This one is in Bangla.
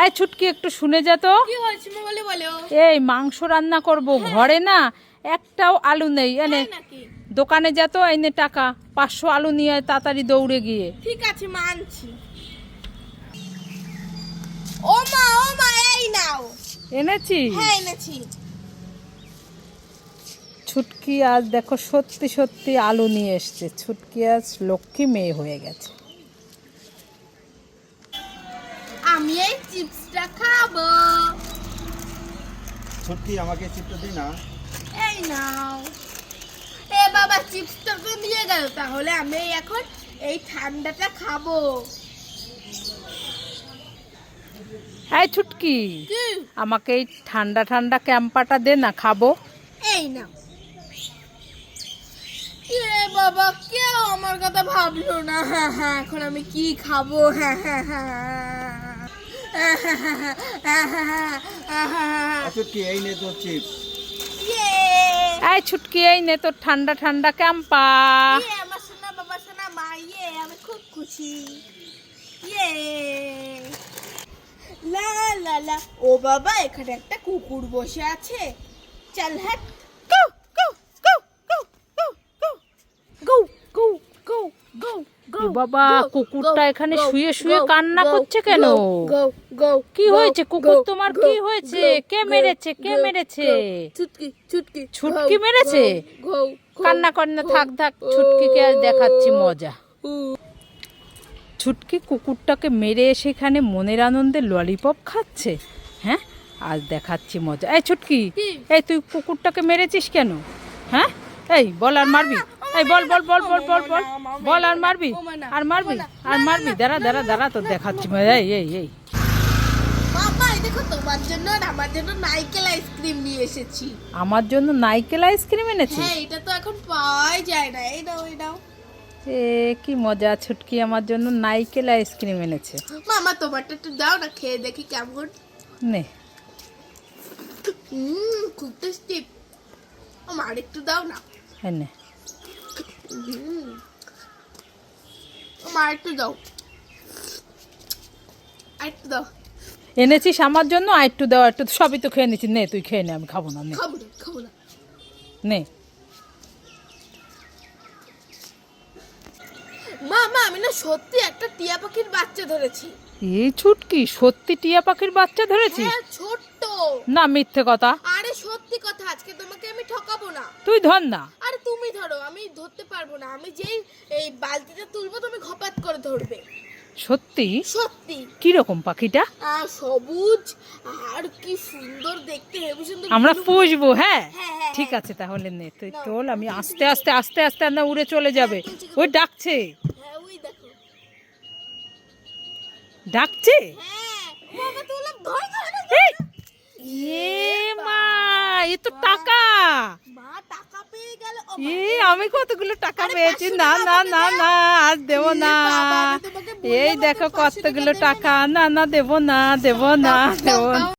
এই ছুটকি একটু শুনে যা তো। কি হয়েছে বলে বলো। এই মাংস রান্না করব, ঘরে না একটাও আলু নেই। এনে দোকানে যা তো, এনে টাকা 500 আলু নিয়ে আয় তাড়াতাড়ি দৌড়ে গিয়ে। ঠিক আছে মানছি। ও মা এই নাও। এনেছি? হ্যাঁ এনেছি। ছুটকি আজ দেখো সত্যি সত্যি আলু নিয়ে এসছে। ছুটকি আজ লক্ষ্মী মেয়ে হয়ে গেছে। আমি এই চিপসটা খাবো। ছুটকি আমাকে চিপসটা দে না। এই নাও। এ বাবা চিপসটা তো নিয়ে গেল, তাহলে আমি এখন এই ঠান্ডাটা খাবো। এই ছুটকি, আমাকে এই ঠান্ডা ঠান্ডা ক্যাম্পাটা দে না, খাবো। এই নাও। এ বাবা কেউ আমার কথা ভাবলো না। হ্যাঁ এখন আমি কি খাবো? ছুটকি এই নে তোর চিপস। এই ছুটকি, এই নে তোর ঠান্ডা ঠান্ডা ক্যাম্পা। আমার সোনা বাবা সোনা মা, আমি খুব খুশি। লা লা লা। ও বাবা এখানে একটা কুকুর বসে আছে। চল হাট। বাবা কুকুরটা এখানে শুয়ে শুয়ে কান্না করছে কেন? কি হয়েছে কুকুর তোমার? কি হয়েছে? কে মেরেছে? কে মেরেছে? ছুটকি মেরেছে? কান্না কান্না থাক থাক, ছুটকিকে আজ দেখাচ্ছি মজা। ছুটকি কুকুরটাকে মেরে এসে এখানে মনের আনন্দে ললিপপ খাচ্ছে। হ্যাঁ, আজ দেখাচ্ছি মজা। এই ছুটকি, এই তুই কুকুরটাকে মেরেছিস কেন? হ্যাঁ, এই বল আর মারবি? এই বল বল বল বল বল বল বল আর মারবি? আর মারবি? আর মারবি? দাঁড়া দাঁড়া দাঁড়া, তো দেখাচ্ছি মজা। এই এই এই বাবা এই দেখো, তোমার জন্য আর আমার জন্য নারকেল আইসক্রিম নিয়ে এসেছি। আমার জন্য নারকেল আইসক্রিম এনেছি? হ্যাঁ, এটা তো এখন পাওয়াই যায় না। এই নাও এই নাও। এ কি মজা, ছুটকি আমার জন্য নারকেল আইসক্রিম এনেছে। মামা তোমারটা একটু দাও না, খেয়ে দেখি কেমন। নে। খুব টেস্টি। আমার একটু দাও না। হ্যাঁ নে। আমার একটু দাও, একটু দাও। এনেছিস আমার জন্য, আর একটু দেওয়া, একটু সবই তো খেয়ে নিচ্ছি। নে তুই খেয়ে নে, আমি খাবো না। নে খাবো না খাবো না। নে। মা আমি না সত্যি একটা টিয়া পাখির বাচ্চা ধরেছি। এই ছুটকি, সত্যি টিয়া পাখির বাচ্চা ধরেছিস? হ্যাঁ ছোট্ট। না মিথ্যে কথা। আরে সত্যি কথা, আজকে তোমাকে আমি ঠকাবো না। তুই ধর না। আরে তুমি ধরো, আমি ধরতে পারবো না। আমি যেই এই বালতিটা তুলবো তুমি ঘপাত করে ধরবে। সত্যি? সত্যি। কি রকম পাখিটা? সবুজ আর কি সুন্দর দেখতে, হেবি সুন্দর। আমরা পুষবো। হ্যাঁ হ্যাঁ, ঠিক আছে তাহলে নে তুই তোল, আমি আস্তে আস্তে আস্তে আস্তে না উড়ে চলে যাবে। ওই ডাকছে হ্যাঁ ওই দেখো ডাকছে। হ্যাঁ বাবা তুলো ধরে ধরে। এ মা, এ তো টাকা। মা টাকা পেয়ে গেল। আমি কতগুলো টাকা পেয়েছি। না না না না, আজ দেবো না। এই দেখো কতগুলো টাকা। না না দেবো না, দেবো না, দেবো না।